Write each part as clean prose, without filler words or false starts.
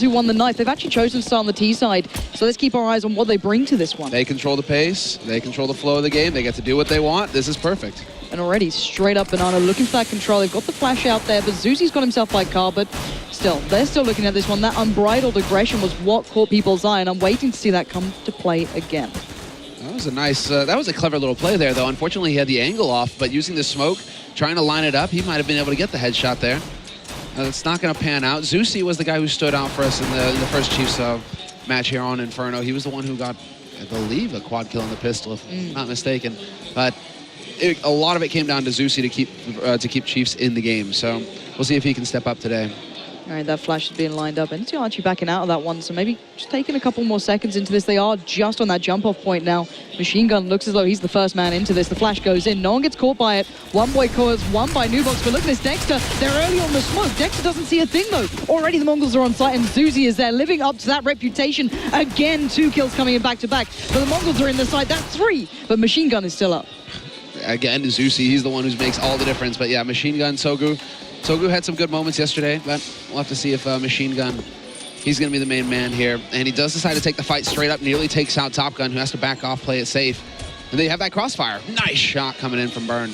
who won the knife. They've actually chosen to start on the T side, so let's keep our eyes on what they bring to this one. They control the pace, they control the flow of the game, they get to do what they want. This is perfect. And already straight up Banana looking for that control. They've got the flash out there, but Zuzi's got himself by car, but still, they're still looking at this one. That unbridled aggression was what caught people's eye, and I'm waiting to see that come to play again. That was a nice, that was a clever little play there, though. Unfortunately, he had the angle off, but using the smoke, trying to line it up, he might have been able to get the headshot there. It's not going to pan out. Zuzi was the guy who stood out for us in the first Chiefs match here on Inferno. He was the one who got, I believe, a quad kill on the pistol, if I'm not mistaken. But a lot of it came down to Zuzi to keep Chiefs in the game. So we'll see if he can step up today. All right, that flash is being lined up, and it's actually backing out of that one, so maybe just taking a couple more seconds into this. They are just on that jump-off point now. Machine Gun looks as though he's the first man into this. The flash goes in. No one gets caught by it. One boy caught, one by Nubox, but look at this Dexter. They're early on the smoke. Dexter doesn't see a thing, though. Already the Mongols are on site, and Zuzi is there, living up to that reputation. Again, 2 kills coming in back-to-back. But the Mongols are in the side. That's 3, but Machine Gun is still up. Again, Zuzi, he's the one who makes all the difference. But yeah, Machine Gun, Sogu had some good moments yesterday, but we'll have to see if Machine Gun, he's going to be the main man here. And he does decide to take the fight straight up, nearly takes out Top Gun, who has to back off, play it safe. And they have that crossfire. Nice shot coming in from Burn.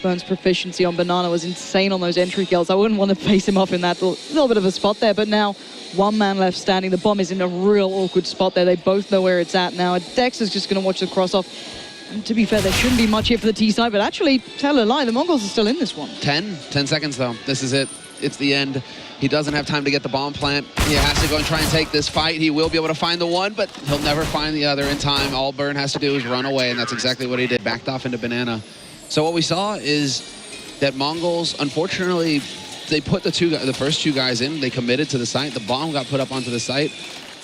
Burn's proficiency on Banana was insane on those entry kills. I wouldn't want to face him off in that little bit of a spot there, but now 1 man left standing. The bomb is in a real awkward spot there. They both know where it's at now. Dex is just going to watch the cross off. And to be fair, there shouldn't be much here for the T side, but actually, tell a lie, the Mongols are still in this one. 10 seconds though. This is it. It's the end. He doesn't have time to get the bomb plant. He has to go and try and take this fight. He will be able to find the one, but he'll never find the other in time. All Burn has to do is run away, and that's exactly what he did. Backed off into Banana. So what we saw is that Mongols, unfortunately, they put the first 2 guys in. They committed to the site. The bomb got put up onto the site.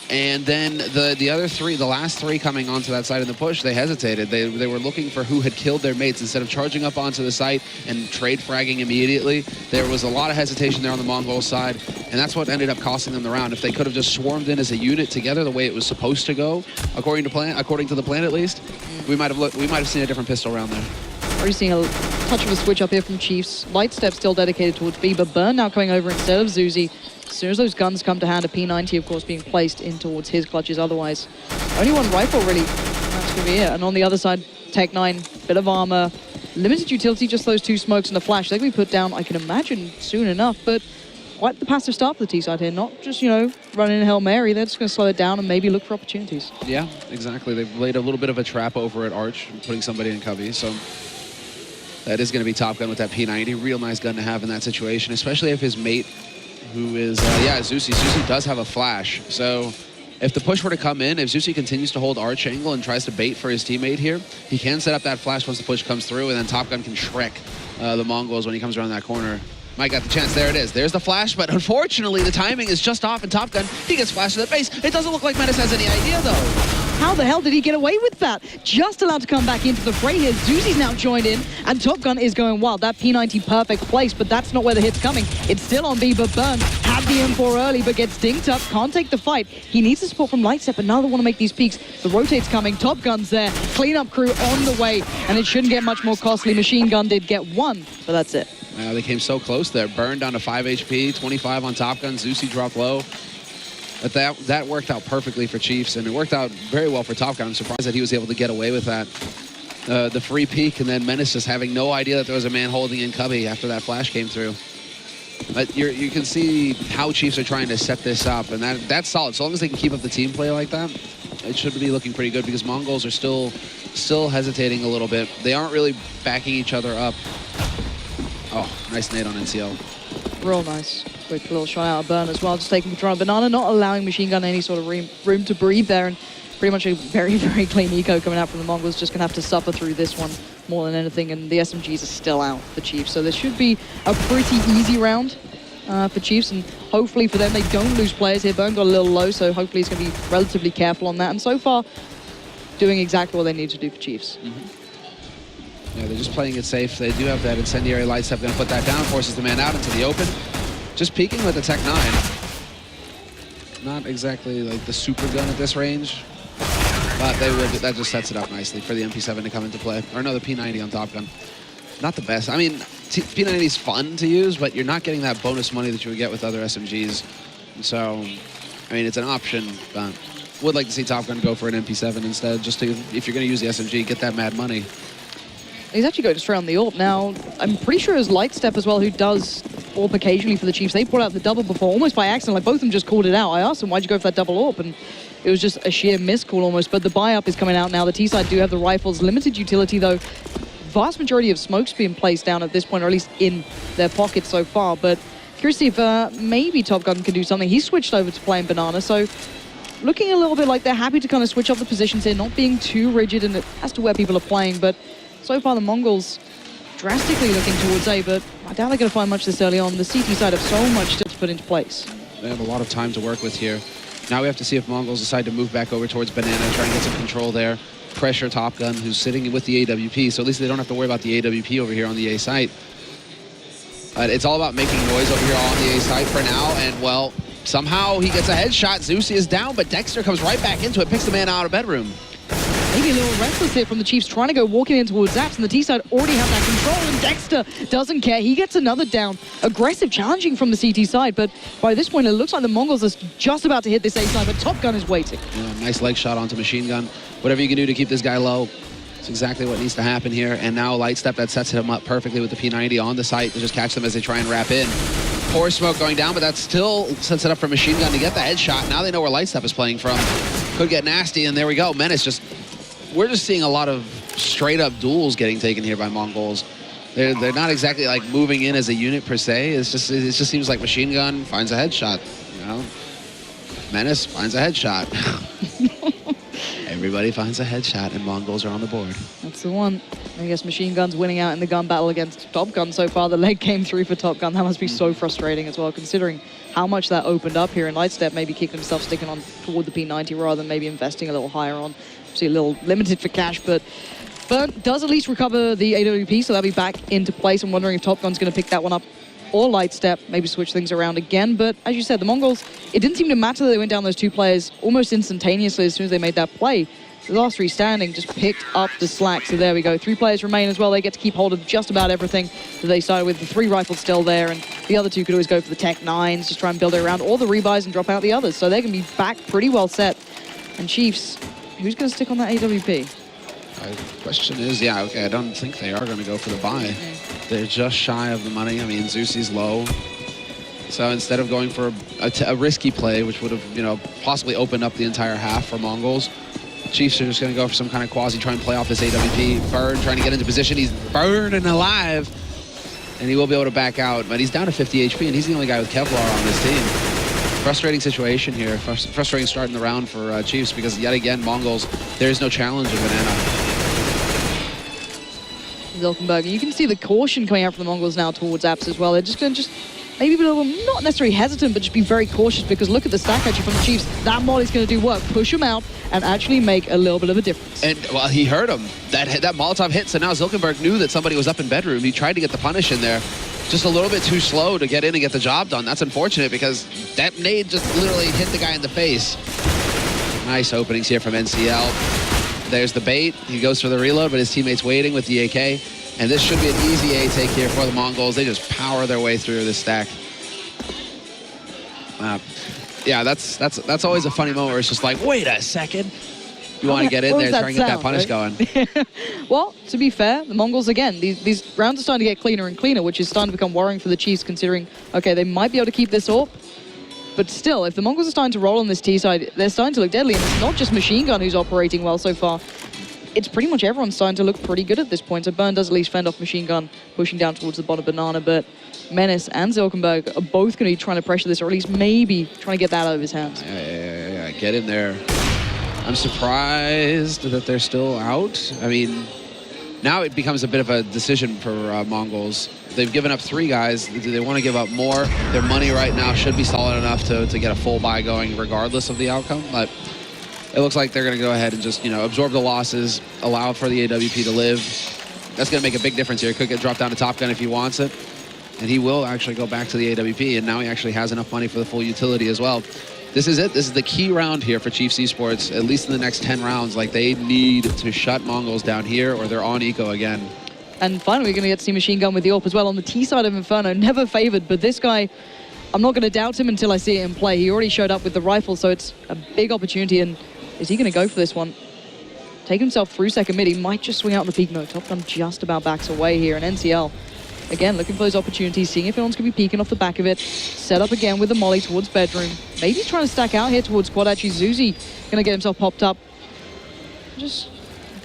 And then the other 3, the last 3 coming onto that side in the push, they hesitated. They were looking for who had killed their mates. Instead of charging up onto the site and trade fragging immediately, there was a lot of hesitation there on the Mongol side, and that's what ended up costing them the round. If they could have just swarmed in as a unit together the way it was supposed to go, according to the plan at least, we might have seen a different pistol round there. Already seeing a touch of a switch up here from Chiefs. Light Step still dedicated towards B, but Burn now coming over instead of Zuzi. As soon as those guns come to hand, a P90, of course, being placed in towards his clutches. Otherwise, only 1 rifle, really. That's going to be it. And on the other side, Tech 9, bit of armor. Limited utility, just those 2 smokes and a flash. They can be put down, I can imagine, soon enough. But quite the passive start for the T side here. Not just, running a Hail Mary. They're just going to slow it down and maybe look for opportunities. Yeah, exactly. They've laid a little bit of a trap over at Arch, putting somebody in cubby. So that is going to be Top Gun with that P90. Real nice gun to have in that situation, especially if his mate, who is, Zuzi. Zuzi does have a flash. So if the push were to come in, if Zuzi continues to hold Arch angle and tries to bait for his teammate here, he can set up that flash once the push comes through, and then Top Gun can Shrek the Mongols when he comes around that corner. Mike got the chance. There it is. There's the flash, but unfortunately the timing is just off, and Top Gun, he gets flashed to the base. It doesn't look like Menace has any idea, though. How the hell did he get away with that? Just allowed to come back into the fray here. Zuzi's now joined in, and Top Gun is going wild. That P90 perfect place, but that's not where the hit's coming. It's still on B, but Burn had the M4 early, but gets dinked up, can't take the fight. He needs the support from Lightstep, but now they want to make these peaks. The rotate's coming, Top Gun's there, cleanup crew on the way, and it shouldn't get much more costly. Machine Gun did get 1, but that's it. They came so close there. Burn down to 5 HP, 25 on Top Gun. Zuzi dropped low. But that worked out perfectly for Chiefs, and it worked out very well for Top Gun. I'm surprised that he was able to get away with that. The free peek, and then Menace just having no idea that there was a man holding in cubby after that flash came through. But you can see how Chiefs are trying to set this up, and that's solid. So long as they can keep up the team play like that, it should be looking pretty good, because Mongols are still hesitating a little bit. They aren't really backing each other up. Oh, nice nade on NCL. Real nice. Quick little shot out of Burn as well, just taking control of Banana, not allowing Machine Gun any sort of room to breathe there, and pretty much a very, very clean eco coming out from the Mongols. Just going to have to suffer through this one more than anything, and the SMGs are still out for Chiefs. So this should be a pretty easy round for Chiefs, and hopefully for them, they don't lose players here. Burn got a little low, so hopefully he's going to be relatively careful on that, and so far, doing exactly what they need to do for Chiefs. Yeah, they're just playing it safe. They do have that incendiary light step. Going to put that down, forces the man out into the open. Just peeking with the Tech 9. Not exactly like the super gun at this range, but that just sets it up nicely for the MP7 to come into play. Or no, the P90 on Top Gun. not the best. I mean, P90 is fun to use, but you're not getting that bonus money that you would get with other SMGs. And so, I mean, it's an option, but would like to see Top Gun go for an MP7 instead, just to, if you're going to use the SMG, get that mad money. He's actually going straight on the AWP now. I'm pretty sure it's Lightstep as well, who does AWP occasionally for the Chiefs. They brought out the double before, almost by accident. Like, both of them just called it out. I asked them, why'd you go for that double AWP? And it was just a sheer miscall almost. But the buy-up is coming out now. The T-side do have the rifles. Limited utility, though. Vast majority of smokes being placed down at this point, or at least in their pockets so far. But curious to see if maybe Top Gun can do something. He switched over to playing Banana, so looking a little bit like they're happy to kind of switch up the positions here, not being too rigid as to where people are playing. But so far, the Mongols drastically looking towards A, but I doubt they're going to find much this early on. The CT side have so much still to put into place. They have a lot of time to work with here. Now we have to see if Mongols decide to move back over towards Banana, try and get some control there. Pressure Top Gun, who's sitting with the AWP, so at least they don't have to worry about the AWP over here on the A site. It's all about making noise over here on the A site for now, and well, somehow he gets a headshot. Zusi is down, but Dexter comes right back into it, picks the man out of bedroom. Maybe a little reckless here from the Chiefs, trying to go walking in towards Zaps, and the T-side already have that control, and Dexter doesn't care. He gets another down. Aggressive challenging from the CT side, but by this point, it looks like the Mongols are just about to hit this A side, but Top Gun is waiting. Yeah, nice leg shot onto Machine Gun. Whatever you can do to keep this guy low, it's exactly what needs to happen here. And now Lightstep, that sets him up perfectly with the P90 on the site to just catch them as they try and wrap in. Poor smoke going down, but that still sets it up for Machine Gun to get the headshot. Now they know where Lightstep is playing from. Could get nasty, and there we go. Menace just... We're just seeing a lot of straight-up duels getting taken here by Mongols. They're not exactly like moving in as a unit per se. It just seems like Machine Gun finds a headshot. You know, Menace finds a headshot. Everybody finds a headshot, and Mongols are on the board. That's the one. I guess Machine Gun's winning out in the gun battle against Top Gun so far. The leg came through for Top Gun. That must be so frustrating as well, considering how much that opened up here. And Lightstep maybe keeping himself sticking on toward the P90 rather than maybe investing a little higher on. See, a little limited for cash, but Burnt does at least recover the AWP, so that'll be back into place. I'm wondering if Top Gun's going to pick that one up or Lightstep, maybe switch things around again. But as you said, the Mongols, it didn't seem to matter that they went down those two players almost instantaneously as soon as they made that play. The last three standing just picked up the slack. So there we go. 3 players remain as well. They get to keep hold of just about everything that they started with. The 3 rifles still there, and the other 2 could always go for the Tech 9s, just try and build it around, or the rebuys and drop out the others. So they're going to be back pretty well set. And Chiefs, who's going to stick on that AWP? The question is, yeah, okay, I don't think they are going to go for the buy. They're just shy of the money. I mean, Zusi's low. So instead of going for a risky play, which would have, you know, possibly opened up the entire half for Mongols, Chiefs are just going to go for some kind of quasi, try and play off this AWP. Burn trying to get into position. He's burning alive, and he will be able to back out. But he's down to 50 HP, and he's the only guy with Kevlar on this team. Frustrating situation here. Frustrating start in the round for Chiefs, because yet again, Mongols, there is no challenge in Banana. Zilkenberg, you can see the caution coming out from the Mongols now towards Apps as well. They're just going to maybe be a little, not necessarily hesitant, but just be very cautious, because look at the stack actually from the Chiefs. That Molly's going to do work, push him out, and actually make a little bit of a difference. And, well, he heard him. That Molotov hit, so now Zilkenberg knew that somebody was up in bedroom. He tried to get the punish in there. Just a little bit too slow to get in and get the job done. That's unfortunate, because that nade just literally hit the guy in the face. Nice openings here from NCL. There's the bait. He goes for the reload, but his teammate's waiting with the AK. And this should be an easy A take here for the Mongols. They just power their way through this stack. Yeah, that's always a funny moment where it's just like, wait a second. You want to get in there, try and get that punish going. Well, to be fair, the Mongols, again, these rounds are starting to get cleaner and cleaner, which is starting to become worrying for the Chiefs, considering, okay, they might be able to keep this up. But still, if the Mongols are starting to roll on this T side, they're starting to look deadly. And it's not just Machine Gun who's operating well so far. It's pretty much everyone's starting to look pretty good at this point. So Burn does at least fend off Machine Gun, pushing down towards the bottom Banana. But Menace and Zilkenberg are both going to be trying to pressure this, or at least maybe trying to get that out of his hands. Yeah, get in there. I'm surprised that they're still out. I mean, now it becomes a bit of a decision for Mongols. They've given up 3 guys. Do they want to give up more? Their money right now should be solid enough to get a full buy going regardless of the outcome. But it looks like they're going to go ahead and just, you know, absorb the losses, allow for the AWP to live. That's going to make a big difference here. Could get dropped down to Top Gun if he wants it. And he will actually go back to the AWP, and now he actually has enough money for the full utility as well. This is it. This is the key round here for Chiefs Esports, at least in the next 10 rounds. Like, they need to shut Mongols down here, or they're on eco again. And finally, we're going to get to see Machine Gun with the AWP as well. On the T side of Inferno, never favored, but this guy, I'm not going to doubt him until I see it in play. He already showed up with the rifle, so it's a big opportunity. And is he going to go for this one? Take himself through second mid. He might just swing out the peak. No, Top Gun just about backs away here. And NCL, again, looking for those opportunities, seeing if anyone's going to be peeking off the back of it. Set up again with the molly towards bedroom. Maybe trying to stack out here towards quad. Actually, Zuzi going to get himself popped up. Just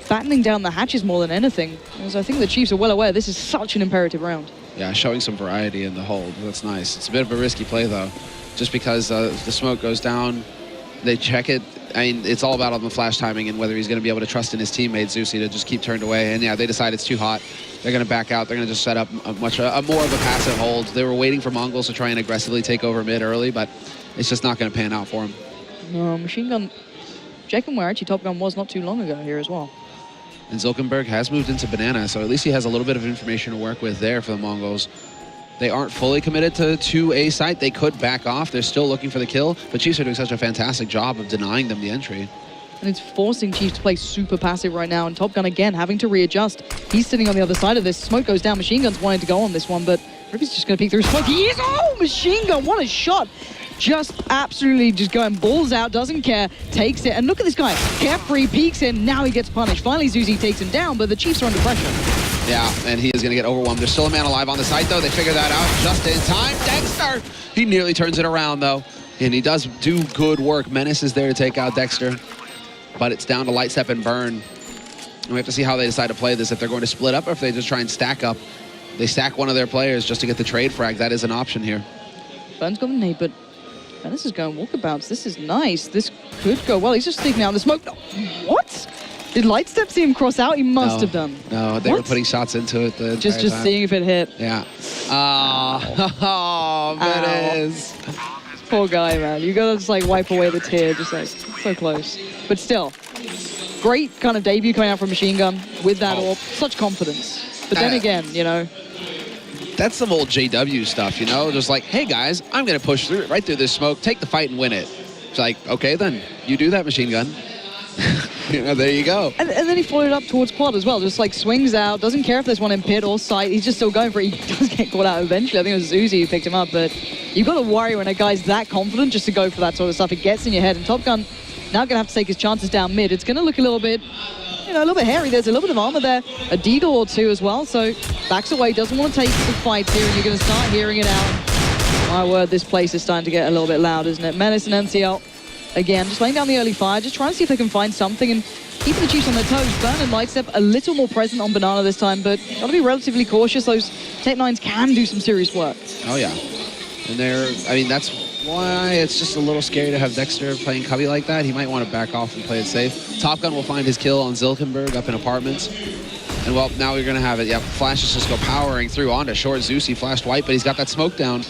battening down the hatches more than anything. As I think the Chiefs are well aware this is such an imperative round. Yeah, showing some variety in the hold. That's nice. It's a bit of a risky play, though, just because the smoke goes down. They check it. I mean, it's all about on the flash timing and whether he's going to be able to trust in his teammate, Zusi, to just keep turned away. And yeah, they decide it's too hot. They're going to back out. They're going to just set up a more of a passive hold. They were waiting for Mongols to try and aggressively take over mid early, but it's just not going to pan out for him. No, Machine Gun, checking where actually Top Gun was not too long ago here as well. And Zilkenberg has moved into Banana, so at least he has a little bit of information to work with there for the Mongols. They aren't fully committed to A site. They could back off. They're still looking for the kill, but Chiefs are doing such a fantastic job of denying them the entry. And it's forcing Chiefs to play super passive right now, and Top Gun again having to readjust. He's sitting on the other side of this. Smoke goes down. Machine Gun's wanting to go on this one, but Ribby's just going to peek through smoke. He is! Oh, Machine Gun, what a shot! Just absolutely just going balls out, doesn't care, takes it. And look at this guy, carefree, peeks in, now he gets punished. Finally, Zuzi takes him down, but the Chiefs are under pressure. Yeah, and he is going to get overwhelmed. There's still a man alive on the site, though. They figure that out just in time. Dexter! He nearly turns it around, though. And he does do good work. Menace is there to take out Dexter. But it's down to Lightstep and Burn. And we have to see how they decide to play this, if they're going to split up or if they just try and stack up. They stack one of their players just to get the trade frag. That is an option here. Burn's got a nade, but Menace is going walkabouts. This is nice. This could go well. He's just sneaking out in the smoke. No. What? Did Lightstep see him cross out? He must have done. No, they were putting shots into it the Just time. seeing if it hit. Yeah. Oh, Menace. Poor guy, man. You gotta just like wipe away the tear, just like so close. But still, great kind of debut coming out from Machine Gun with that AWP. Such confidence. But then again, you know, that's some old JW stuff, you know? Just like, hey guys, I'm gonna push through right through this smoke, take the fight and win it. It's like, okay then, you do that, Machine Gun. You know, there you go. And then he followed up towards quad as well, just like swings out, doesn't care if there's one in pit or sight, he's just still going for it. He does get caught out eventually. I think it was Zuzi who picked him up, but you've got to worry when a guy's that confident just to go for that sort of stuff. It gets in your head, and Top Gun now going to have to take his chances down mid. It's going to look a little bit, you know, a little bit hairy. There's a little bit of armor there, a deagle or two as well, so backs away, doesn't want to take the fights here, and you're going to start hearing it out. My word, this place is starting to get a little bit loud, isn't it? Menace and NCL, again, just laying down the early fire, just trying to see if they can find something and keeping the Chiefs on their toes. Burn and Lightstep a little more present on Banana this time, but got to be relatively cautious. Those Tech-9s can do some serious work. Oh, yeah. And I mean, that's why it's just a little scary to have Dexter playing Cubby like that. He might want to back off and play it safe. Top Gun will find his kill on Zilkenberg up in apartments. And, well, now we're going to have it. Yeah, flashes just go powering through onto short. Zeus, he flashed white, but he's got that smoke down.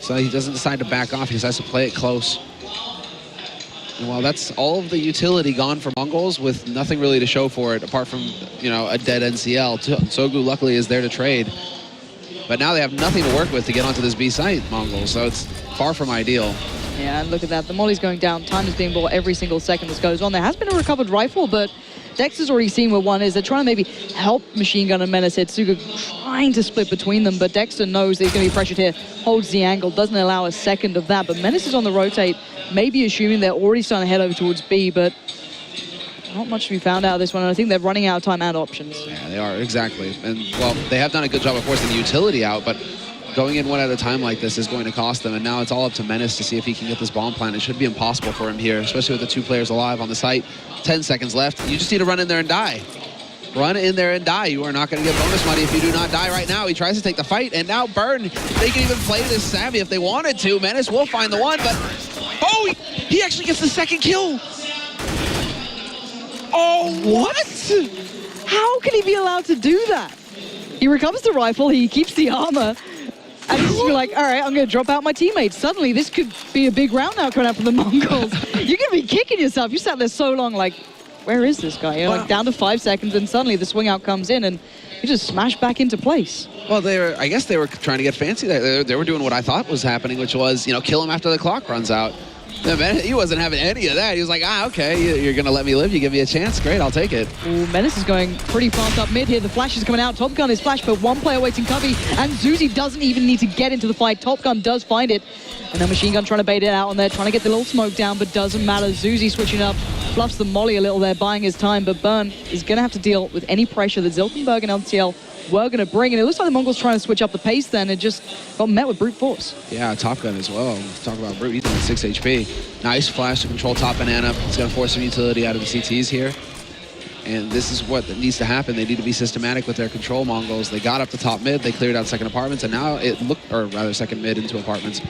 So he doesn't decide to back off. He decides to play it close. And while that's all of the utility gone for Mongols with nothing really to show for it, apart from, you know, a dead NCL. Sogu, luckily, is there to trade. But now they have nothing to work with to get onto this B site, Mongols, so it's far from ideal. Yeah, and look at that. The molly's going down. Time is being bought every single second this goes on. There has been a recovered rifle, but Dexter's already seen where one is. They're trying to maybe help Machine Gun and Menace here. Suga trying to split between them, but Dexter knows that he's going to be pressured here. Holds the angle, doesn't allow a second of that, but Menace is on the rotate, maybe assuming they're already starting to head over towards B, but not much to be found out of this one, and I think they're running out of time and options. Yeah, they are, exactly. And, well, they have done a good job of forcing the utility out, but going in one at a time like this is going to cost them, and now it's all up to Menace to see if he can get this bomb plant. It should be impossible for him here, especially with the two players alive on the site. 10 seconds left. You just need to run in there and die. Run in there and die. You are not going to get bonus money if you do not die right now. He tries to take the fight, and now Burn, they can even play this savvy if they wanted to. Menace will find the one, but oh, he actually gets the second kill. Oh, what? How can he be allowed to do that? He recovers the rifle, he keeps the armor, and he's just like, all right, I'm going to drop out my teammates. Suddenly, this could be a big round now coming out from the Mongols. You're going to be kicking yourself. You sat there so long like, where is this guy? You're like down to 5 seconds, and suddenly the swing out comes in, and you just smash back into place. Well, I guess they were trying to get fancy. They were doing what I thought was happening, which was, you know, kill him after the clock runs out. No, man, he wasn't having any of that. He was like, okay, you're going to let me live. You give me a chance. Great, I'll take it. Ooh, Menace is going pretty fast up mid here. The flash is coming out. Top Gun is flashed, but one player waiting Covey. And Zuzi doesn't even need to get into the fight. Top Gun does find it. And then Machine Gun trying to bait it out on there, trying to get the little smoke down, but doesn't matter. Zuzi switching up, fluffs the molly a little there, buying his time. But Burn is going to have to deal with any pressure that Zilkenberg and LTL were going to bring. And it looks like the Mongols trying to switch up the pace then and just got met with brute force. Yeah, Top Gun as well. Talk about brute. He's doing 6 HP. Nice flash to control top banana. It's going to force some utility out of the CTs here. And this is what needs to happen. They need to be systematic with their control, Mongols. They got up the top mid. They cleared out second apartments. And now it looked, or rather second mid into apartments.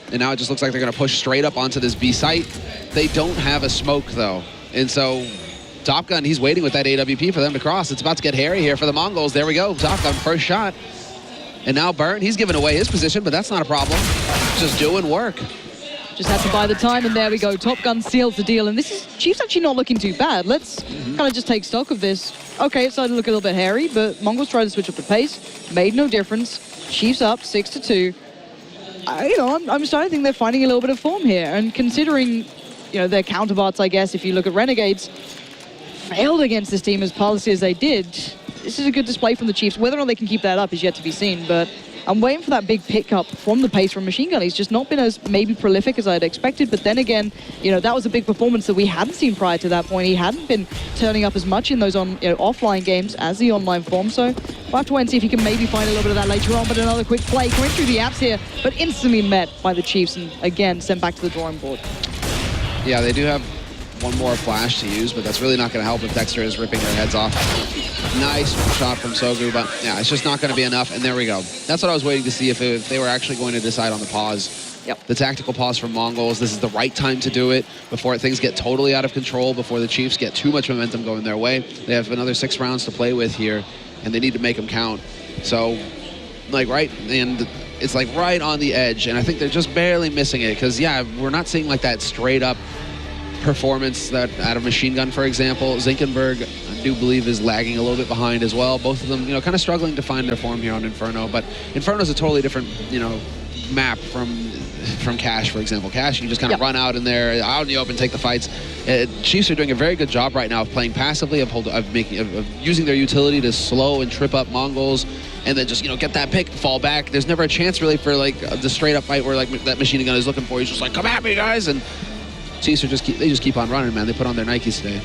And now it just looks like they're going to push straight up onto this B site. They don't have a smoke, though. And so Top Gun, he's waiting with that AWP for them to cross. It's about to get hairy here for the Mongols. There we go. Top Gun, first shot. And now Burn, he's giving away his position, but that's not a problem. Just doing work. Just had to buy the time, and there we go. Top Gun seals the deal. And this is, Chiefs actually not looking too bad. Let's kind of just take stock of this. Okay, it started to look a little bit hairy, but Mongols tried to switch up the pace. Made no difference. Chiefs up 6-2. I'm starting to think they're finding a little bit of form here. And considering, their counterparts, I guess, if you look at Renegades, failed against this team as policy as they did, this is a good display from the Chiefs. Whether or not they can keep that up is yet to be seen, but I'm waiting for that big pickup from the pace from Machine Gun. He's just not been as maybe prolific as I'd expected, but then again, that was a big performance that we hadn't seen prior to that point. He hadn't been turning up as much in those offline games as the online form, so we'll have to wait and see if he can maybe find a little bit of that later on. But another quick play going through the apps here, but instantly met by the Chiefs and again sent back to the drawing board. Yeah, they do have one more flash to use, but that's really not going to help if Dexter is ripping their heads off. Nice shot from Sogu, but yeah, it's just not going to be enough, and there we go. That's what I was waiting to see, if they were actually going to decide on the pause. Yep. The tactical pause from Mongols. This is the right time to do it before things get totally out of control, before the Chiefs get too much momentum going their way. They have another 6 rounds to play with here, and they need to make them count. So, and it's like right on the edge, and I think they're just barely missing it, because yeah, we're not seeing like that straight up performance that out of Machine Gun, for example. Zinkenberg, I do believe, is lagging a little bit behind as well. Both of them, kind of struggling to find their form here on Inferno, but Inferno's a totally different, map from Cash, for example. Cash, you can just kind of run out in there, out in the open, take the fights. Chiefs are doing a very good job right now of playing passively, of using their utility to slow and trip up Mongols, and then just get that pick, fall back. There's never a chance really for like the straight up fight where like that Machine Gun is looking for. He's just like, come at me, guys, and Chiefs are just keep on running, man. They put on their Nikes today.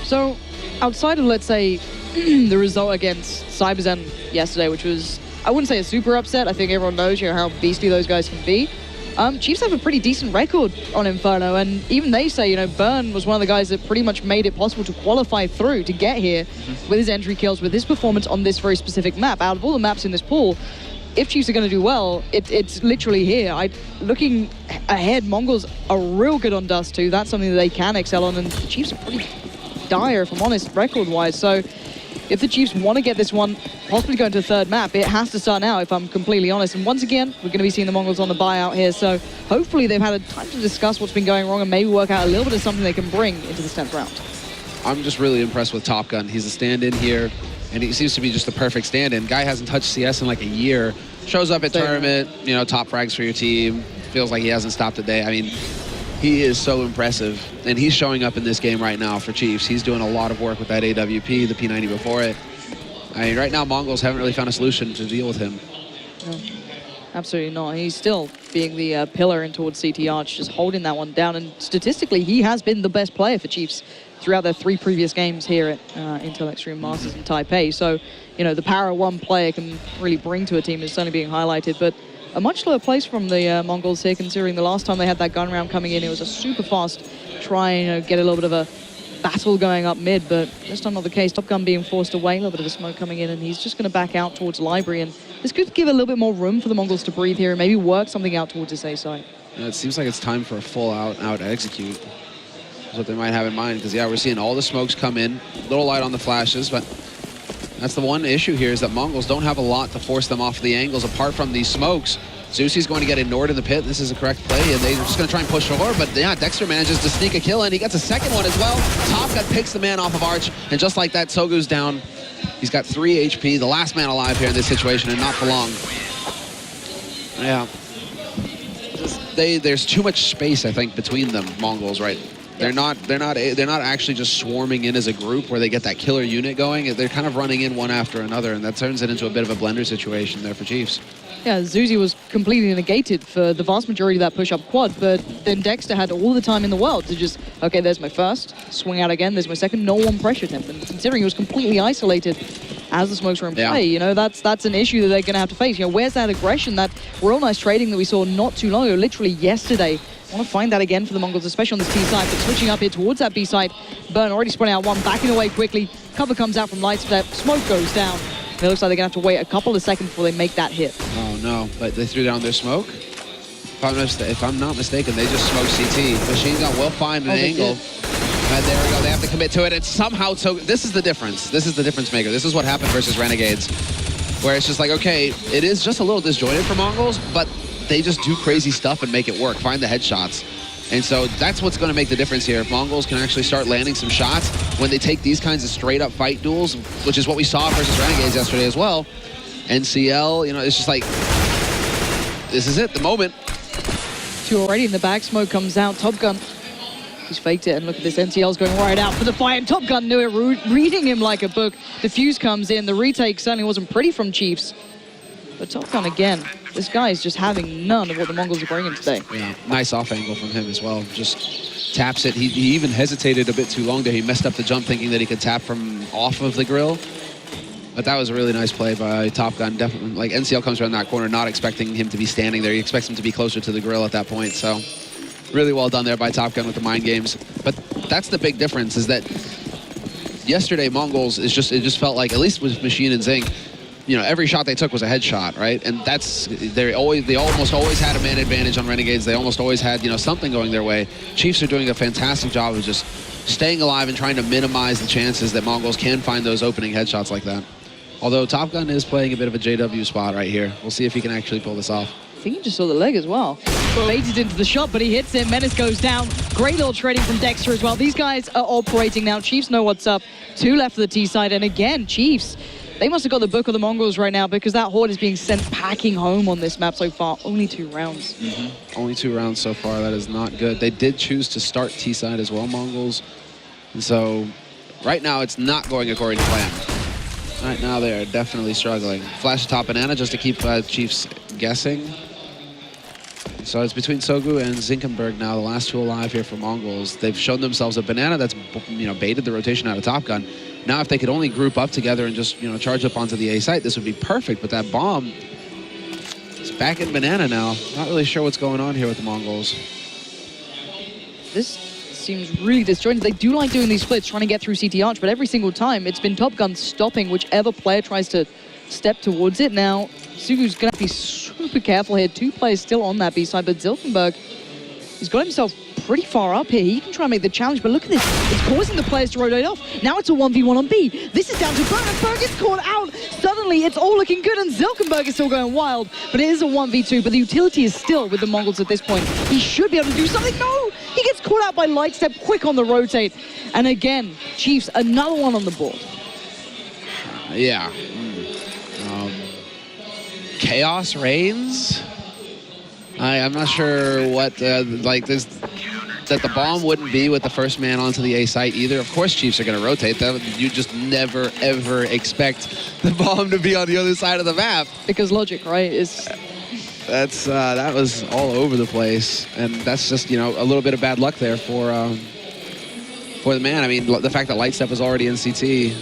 So, outside of, let's say, the result against CyberZen yesterday, which was, I wouldn't say a super upset. I think everyone knows how beastly those guys can be. Chiefs have a pretty decent record on Inferno, and even they say, Burn was one of the guys that pretty much made it possible to qualify through to get here with his entry kills, with his performance on this very specific map. Out of all the maps in this pool, if Chiefs are going to do well, it's literally here. Looking ahead, Mongols are real good on Dust too. That's something that they can excel on, and the Chiefs are pretty dire, if I'm honest, record-wise. So if the Chiefs want to get this one, possibly go into the third map, it has to start now, if I'm completely honest. And once again, we're going to be seeing the Mongols on the buyout here, so hopefully they've had a time to discuss what's been going wrong and maybe work out a little bit of something they can bring into the 10th round. I'm just really impressed with Top Gun. He's a stand-in here, and he seems to be just the perfect stand-in. Guy hasn't touched CS in like a year. Shows up at tournament, top frags for your team. Feels like he hasn't stopped a day. I mean, he is so impressive, and he's showing up in this game right now for Chiefs. He's doing a lot of work with that AWP, the P90 before it. I mean, right now, Mongols haven't really found a solution to deal with him. No, absolutely not. He's still being the pillar in towards CT Arch, just holding that one down. And statistically, he has been the best player for Chiefs throughout their 3 previous games here at Intel Extreme Masters in Taipei. So, the power one player can really bring to a team is certainly being highlighted. But a much lower place from the Mongols here, considering the last time they had that gun round coming in, it was a super fast try and get a little bit of a battle going up mid, but just not the case. Top Gun being forced away, a little bit of a smoke coming in, and he's just going to back out towards Library. And this could give a little bit more room for the Mongols to breathe here and maybe work something out towards his A side. It seems like it's time for a full out execute. That's what they might have in mind, because we're seeing all the smokes come in, little light on the flashes, but that's the one issue here, is that Mongols don't have a lot to force them off the angles apart from these smokes. Zusi's going to get ignored in the pit. This is a correct play, and they're just going to try and push forward, but Dexter manages to sneak a kill in. He gets a second one as well. Top Gun picks the man off of Arch, and just like that, Sogu's down. He's got 3 HP, the last man alive here in this situation, and not for long. Yeah. there's too much space, I think, between them, Mongols, right? They're not actually just swarming in as a group where they get that killer unit going. They're kind of running in one after another, and that turns it into a bit of a blender situation there for Chiefs. Yeah, Zuzi was completely negated for the vast majority of that push-up quad, but then Dexter had all the time in the world to just, okay, there's my first, swing out again, there's my second, no one pressured him. And considering he was completely isolated as the smokes were in play, you know, that's an issue that they're going to have to face. You know, where's that aggression, that real nice trading that we saw not too long ago, literally yesterday? I want to find that again for the Mongols, especially on this T side, but switching up here towards that B side. Burn already spreading out one, backing away quickly. Cover comes out from Lightstep, smoke goes down. And it looks like they're going to have to wait a couple of seconds before they make that hit. Oh no, but they threw down their smoke. If I'm not mistaken, they just smoked CT. Machine gun will find an angle. And there we go, they have to commit to it. It's somehow, so this is the difference. This is the difference maker. This is what happened versus Renegades, where it's just like, okay, it is just a little disjointed for Mongols, but they just do crazy stuff and make it work, find the headshots. And so that's what's going to make the difference here. If Mongols can actually start landing some shots when they take these kinds of straight up fight duels, which is what we saw versus Renegades yesterday as well. NCL, you know, it's just like, this is it, the moment. Two already in the back, smoke comes out, Top Gun. He's faked it, and look at this, NCL's going right out for the fight, and Top Gun knew it, reading him like a book. The fuse comes in, the retake certainly wasn't pretty from Chiefs. But Top Gun again, this guy is just having none of what the Mongols are bringing today. Yeah, nice off angle from him as well. Just taps it. He even hesitated a bit too long there. He messed up the jump thinking that he could tap from off of the grill. But that was a really nice play by Top Gun. Definitely, like NCL comes around that corner not expecting him to be standing there. He expects him to be closer to the grill at that point. So really well done there by Top Gun with the mind games. But that's the big difference, is that yesterday Mongols it just felt like, at least with Machine and Zing, you know, every shot they took was a headshot, right? And that's, they almost always had a man advantage on Renegades. They almost always had, you know, something going their way. Chiefs are doing a fantastic job of just staying alive and trying to minimize the chances that Mongols can find those opening headshots like that. Although Top Gun is playing a bit of a JW spot right here. We'll see if he can actually pull this off. I think he just saw the leg as well. Baited into the shot, but he hits him. Menace goes down. Great little trading from Dexter as well. These guys are operating now. Chiefs know what's up. Two left for the T side, and again, Chiefs, they must have got the book of the Mongols right now, because that horde is being sent packing home on this map so far. Only 2 rounds. Only 2 rounds so far. That is not good. They did choose to start T side as well, Mongols. And so right now it's not going according to plan. Right now they are definitely struggling. Flash top banana just to keep Chiefs guessing. So it's between Sogu and Zinkenberg now, the last 2 alive here for Mongols. They've shown themselves a banana that's, you know, baited the rotation out of Top Gun. Now if they could only group up together and just, you know, charge up onto the A site, this would be perfect. But that bomb is back in banana now. Not really sure what's going on here with the Mongols. This seems really disjointed. They do like doing these splits, trying to get through CT Arch, but every single time it's been Top Gun stopping whichever player tries to step towards it. Now, Sugu's going to be super careful here. 2 players still on that B side, but Zilkenberg, he's got himself pretty far up here. He can try and make the challenge, but look at this. It's causing the players to rotate off. Now it's a 1v1 on B. This is down to Berg, and Berg gets caught out. Suddenly, it's all looking good, and Zilkenberg is still going wild, but it is a 1v2, but the utility is still with the Mongols at this point. He should be able to do something. No! He gets caught out by Lightstep, quick on the rotate. And again, Chiefs, another one on the board. Yeah. Chaos reigns. I'm not sure what, like this, that the bomb wouldn't be with the first man onto the A site either. Of course Chiefs are going to rotate. You just never, ever expect the bomb to be on the other side of the map. Because logic, right, is... That was all over the place. And that's just, you know, a little bit of bad luck there for the man. I mean, the fact that Lightstep was already in CT,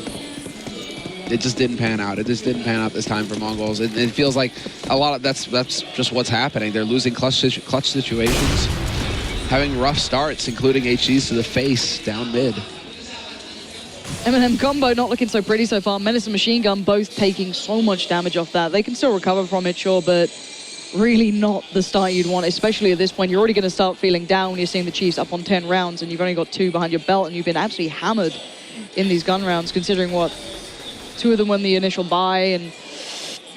it just didn't pan out. It just didn't pan out this time for Mongols. It feels like a lot of that's just what's happening. They're losing clutch situations, having rough starts, including HGs to the face down mid. M&M combo not looking so pretty so far. Menace and Machine Gun both taking so much damage off that. They can still recover from it, sure, but really not the start you'd want, especially at this point. You're already going to start feeling down when you're seeing the Chiefs up on 10 rounds and you've only got 2 behind your belt, and you've been absolutely hammered in these gun rounds, considering what 2 of them won the initial buy, and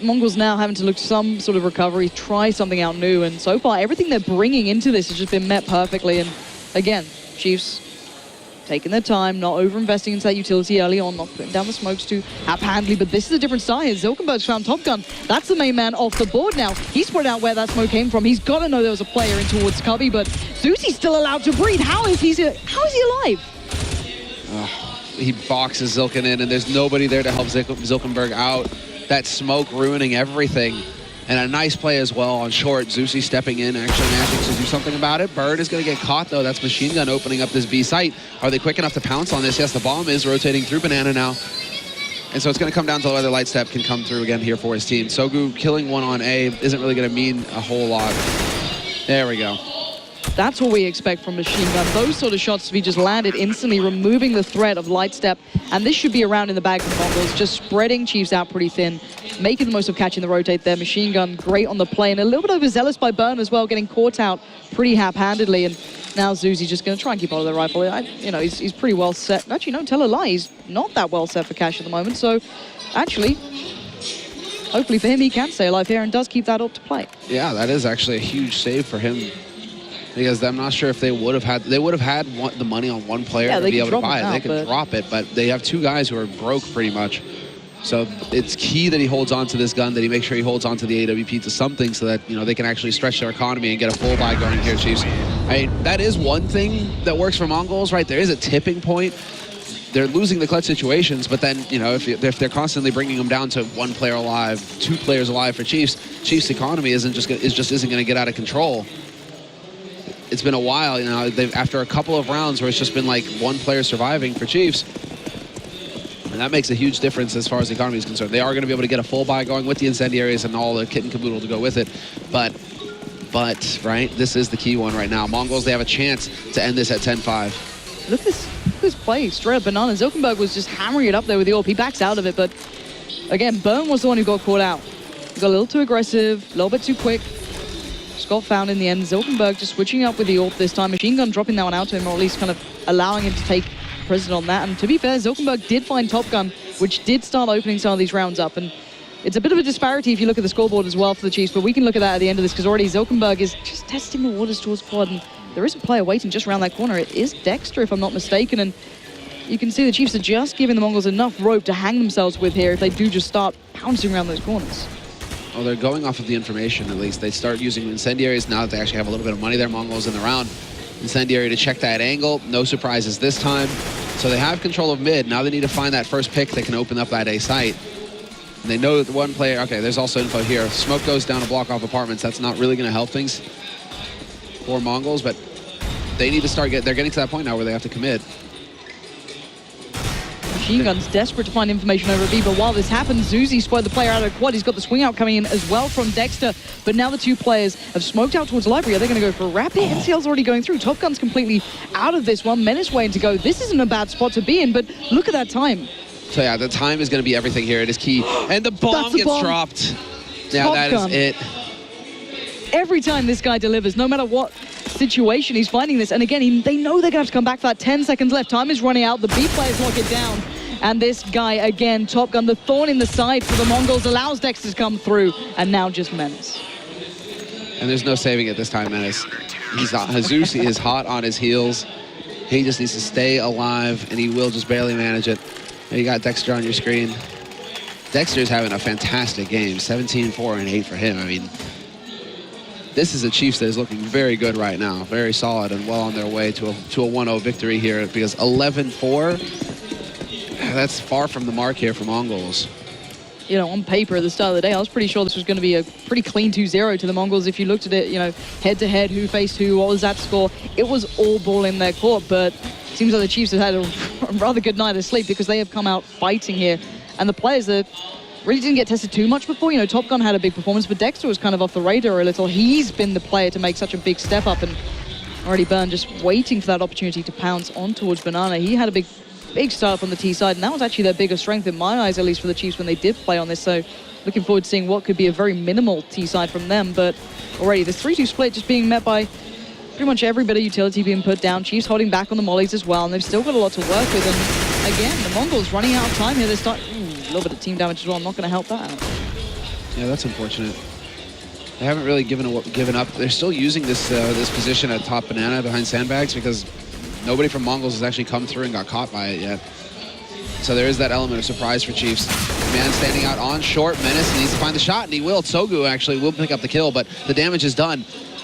Mongols now having to look to some sort of recovery, try something out new, and so far everything they're bringing into this has just been met perfectly. And again, Chiefs taking their time, not over-investing into that utility early on, not putting down the smokes too haphazardly, but this is a different style here. Zilkenberg's found Top Gun. That's the main man off the board now. He's spread out where that smoke came from. He's got to know there was a player in towards Cubby, but Zuzi's still allowed to breathe. How is he alive? He boxes Zilken in, and there's nobody there to help Zilkenberg out. That smoke ruining everything. And a nice play as well on short. Zuzi stepping in, actually managing to do something about it. Bird is going to get caught, though. That's Machine Gun opening up this B site. Are they quick enough to pounce on this? Yes, the bomb is rotating through Banana now. And so it's going to come down to whether Lightstep can come through again here for his team. Sogu killing one on A isn't really going to mean a whole lot. There we go. That's what we expect from Machine Gun. Those sort of shots to be just landed instantly, removing the threat of Lightstep. And this should be around in the bag for the Mongols, just spreading Chiefs out pretty thin, making the most of catching the rotate there. Machine Gun great on the play, and a little bit overzealous by Burn as well, getting caught out pretty haphazardly. And now Zuzi's just going to try and keep hold of the rifle. He's pretty well set. Actually, no, tell a lie. He's not that well set for cash at the moment. So, actually, hopefully for him, he can stay alive here and does keep that up to play. Yeah, that is actually a huge save for him. Because I'm not sure if they would have had the money on one player to be able to buy it. They could drop it, but they have two guys who are broke pretty much. So it's key that he holds on to this gun, that he makes sure he holds on to the AWP to something so that, they can actually stretch their economy and get a full buy going here, Chiefs. That is one thing that works for Mongols, right? There is a tipping point. They're losing the clutch situations, but then, if they're constantly bringing them down to one player alive, two players alive for Chiefs' economy isn't going to get out of control. It's been a while, after a couple of rounds where it's just been like one player surviving for Chiefs. And that makes a huge difference as far as the economy is concerned. They are going to be able to get a full buy going with the incendiaries and all the kit and caboodle to go with it. But right, this is the key one right now. Mongols, they have a chance to end this at 10-5. Look at this play, straight up Banana. Zilkenberg was just hammering it up there with the AWP. He backs out of it, but again, Burn was the one who got caught out. He got a little too aggressive, a little bit too quick. Got found in the end. Zilkenberg just switching up with the AWP this time. Machine Gun dropping that one out to him, or at least kind of allowing him to take precedent on that. And to be fair, Zilkenberg did find Top Gun, which did start opening some of these rounds up. And it's a bit of a disparity if you look at the scoreboard as well for the Chiefs, but we can look at that at the end of this because already Zilkenberg is just testing the waters towards quad. And there is a player waiting just around that corner. It is Dexter, if I'm not mistaken. And you can see the Chiefs are just giving the Mongols enough rope to hang themselves with here if they do just start pouncing around those corners. Well, they're going off of the information, at least. They start using incendiaries now that they actually have a little bit of money there. Mongols in the round. Incendiary to check that angle. No surprises this time. So they have control of mid. Now they need to find that first pick that can open up that A site. And they know that the one player... Okay, there's also info here. Smoke goes down to block off apartments. That's not really going to help things for Mongols, but they need to start... They're getting to that point now where they have to commit. Machine Gun's desperate to find information over B, but while this happens, Zuzi spotted the player out of quad. He's got the swing out coming in as well from Dexter, but now the two players have smoked out towards library. Are they going to go for a rapid? NCL's already going through. Top Gun's completely out of this one. Menace waiting to go. This isn't a bad spot to be in, but look at that time. So yeah, the time is going to be everything here. It is key. And the bomb gets dropped. Yeah, that is it. Every time this guy delivers, no matter what situation he's finding this, and again, they know they're going to have to come back for that. 10 seconds left. Time is running out. The B players lock it down. And this guy, again, Top Gun, the thorn in the side for the Mongols, allows Dexter to come through, and now just Menace. And there's no saving it this time, Menace. Zuzi is hot on his heels. He just needs to stay alive, and he will just barely manage it. And you got Dexter on your screen. Dexter's having a fantastic game. 17, 4, and 8 for him. I mean, this is a Chiefs that is looking very good right now. Very solid and well on their way to a 1-0 victory here, because 11-4... That's far from the mark here for Mongols. On paper at the start of the day, I was pretty sure this was going to be a pretty clean 2-0 to the Mongols. If you looked at it, head-to-head, who faced who, what was that score? It was all ball in their court, but it seems like the Chiefs have had a rather good night of sleep because they have come out fighting here. And the players that really didn't get tested too much before, Top Gun had a big performance, but Dexter was kind of off the radar a little. He's been the player to make such a big step up, and already Burn just waiting for that opportunity to pounce on towards Banana. He had a big start up on the T side, and that was actually their biggest strength in my eyes, at least for the Chiefs when they did play on this. So looking forward to seeing what could be a very minimal T side from them. But already the 3-2 split just being met by pretty much every bit of utility being put down. Chiefs holding back on the mollies as well, and they've still got a lot to work with. And again, the Mongols running out of time here. They start a little bit of team damage as well. I'm not going to help that out. Yeah, that's unfortunate. They haven't really given up. They're still using this position at top Banana behind sandbags because Nobody from Mongols has actually come through and got caught by it yet. So there is that element of surprise for Chiefs. Man standing out on short. Menace needs to find the shot, and he will. Tsogu actually will pick up the kill, but the damage is done.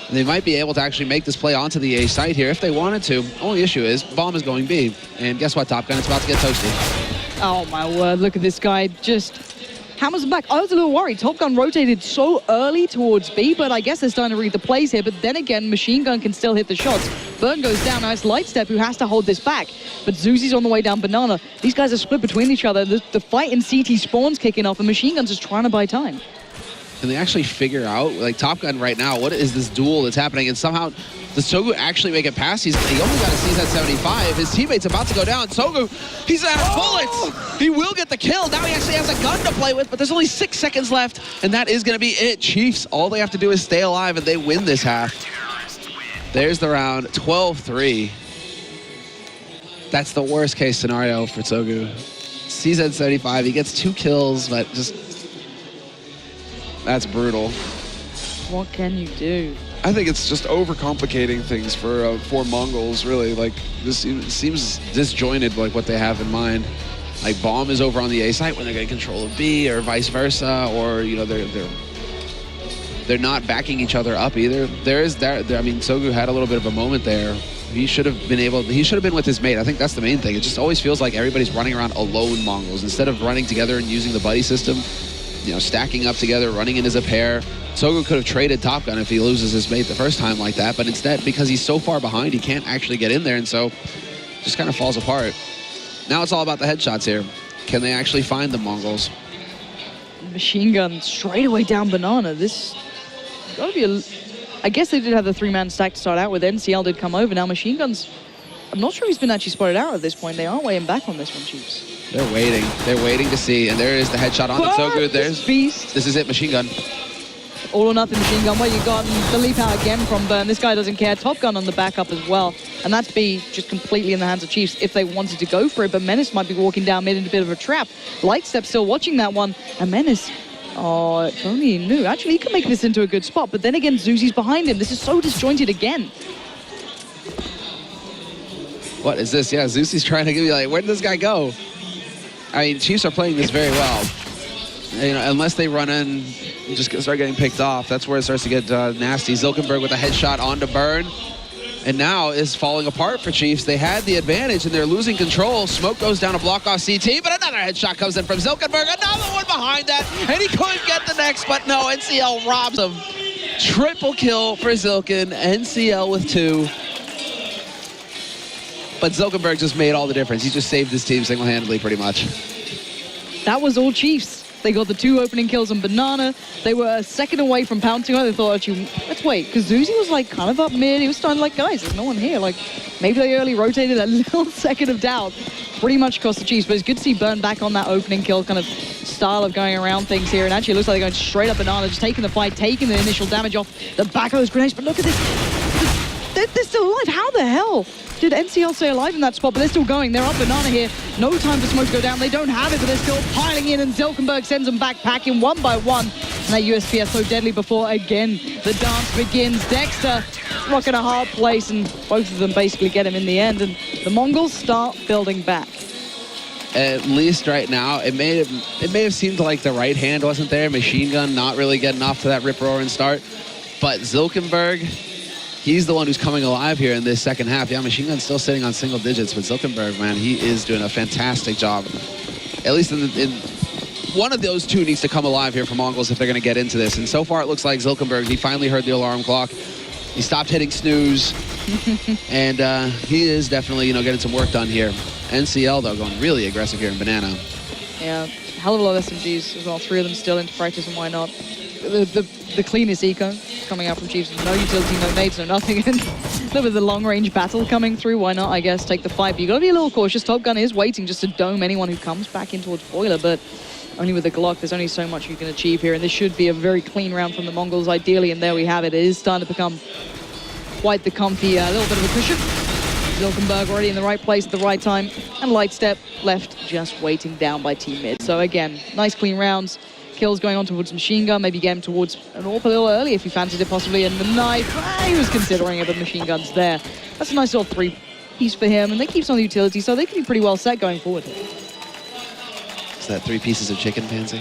And they might be able to actually make this play onto the A site here if they wanted to. Only issue is bomb is going B. And guess what, Top Gun? It's about to get toasty. Oh my word, look at this guy just hammers him back. I was a little worried. Top Gun rotated so early towards B, but I guess they're starting to read the plays here. But then again, Machine Gun can still hit the shots. Burn goes down. Now it's Lightstep who has to hold this back. But Zuzi's on the way down Banana. These guys are split between each other. The fight in CT spawns kicking off, and Machine Gun's just trying to buy time. Can they actually figure out, like Top Gun right now, what is this duel that's happening? And somehow, does Tsogu actually make it past? He only got a CZ-75. His teammate's about to go down. Tsogu, he's out of bullets. He will get the kill. Now he actually has a gun to play with, but there's only 6 seconds left, and that is going to be it. Chiefs, all they have to do is stay alive, and they win this half. There's the round, 12-3. That's the worst case scenario for Tsogu. CZ-75, he gets 2 kills, but just... That's brutal. What can you do? I think it's just overcomplicating things for Mongols, really. Like, this seems disjointed, like what they have in mind. Like bomb is over on the A site when they're getting control of B, or vice versa, or you know they're not backing each other up either. I mean, Tsogu had a little bit of a moment there. He should have been with his mate. I think that's the main thing. It just always feels like everybody's running around alone, Mongols, instead of running together and using the buddy system. You know, stacking up together, running in as a pair. Tsogu could have traded Top Gun if he loses his mate the first time like that, but instead, because he's so far behind, he can't actually get in there, and so just kind of falls apart. Now it's all about the headshots here. Can they actually find the Mongols? Machine Gun straight away down Banana. This gotta be I guess they did have the 3-man stack to start out with. NCL did come over. Now Machine Gun's... I'm not sure he's been actually spotted out at this point. They are weighing back on this one, Chiefs. They're waiting. They're waiting to see. And there is the headshot on the Tsogu. There's beast. This is it, Machine Gun. All or nothing Machine Gun. What you got? And the leap out again from Burn. This guy doesn't care. Top Gun on the backup as well. And that's B just completely in the hands of Chiefs if they wanted to go for it. But Menace might be walking down mid in a bit of a trap. Lightstep still watching that one. And Menace, oh, if only he knew. Actually, he could make this into a good spot. But then again, Zuzi's behind him. This is so disjointed again. What is this? Yeah, Zuzi's trying to give you like, where did this guy go? I mean, Chiefs are playing this very well. You know, unless they run in and just start getting picked off, that's where it starts to get nasty. Zilkenberg with a headshot onto Burn. And now is falling apart for Chiefs. They had the advantage and they're losing control. Smoke goes down to block off CT, but another headshot comes in from Zilkenberg. Another one behind that, and he couldn't get the next, but no, NCL robs him. Triple kill for Zilken, NCL with 2. But Zilkenberg just made all the difference. He just saved his team single-handedly, pretty much. That was all Chiefs. They got the 2 opening kills on Banana. They were a second away from pouncing on. They thought, actually, let's wait, because Zuzi was like kind of up mid. He was starting like, guys, there's no one here. Like, maybe they early rotated a little second of doubt. Pretty much cost the Chiefs, but it's good to see Burn back on that opening kill kind of style of going around things here. And actually, it looks like they're going straight up Banana, just taking the fight, taking the initial damage off the back of those grenades. But look at this. They're still alive. How the hell did NCL stay alive in that spot? But they're still going. They're up Banana here. No time for Smoke to go down. They don't have it, but they're still piling in, and Zilkenberg sends them back packing one by one. And that USPS so deadly before, again, the dance begins. Dexter rocking a hard place, and both of them basically get him in the end. And the Mongols start building back. At least right now, it may have seemed like the right hand wasn't there. Machine Gun not really getting off to that rip-roaring start. But Zilkenberg, he's the one who's coming alive here in this second half. Yeah, Machine Gun's still sitting on single digits, but Zilkenberg, man, he is doing a fantastic job. At least in one of those two needs to come alive here for Mongols if they're going to get into this. And so far, it looks like Zilkenberg, he finally heard the alarm clock. He stopped hitting snooze, and he is definitely, getting some work done here. NCL, though, going really aggressive here in Banana. Yeah, hell of a lot of SMGs as well. 3 of them still into practice, and why not? The cleanest eco coming out from Chiefs. No utility, no nades, no nothing. And a little bit of the long-range battle coming through. Why not, I guess, take the fight? But you got to be a little cautious. Top Gun is waiting just to dome anyone who comes back in towards Boiler, but only with the Glock, there's only so much you can achieve here. And this should be a very clean round from the Mongols, ideally. And there we have it. It is starting to become quite the comfy, little bit of a cushion. Zilkenberg already in the right place at the right time. And Lightstep left just waiting down by team mid. So again, nice clean rounds. Kills going on towards Machine Gun, maybe get him towards an AWP a little early if he fancied it possibly. And the knife, he was considering it, but Machine Gun's there. That's a nice little piece for him, and they keep some of the utility, so they can be pretty well set going forward here. Is that 3 pieces of chicken, Pansy?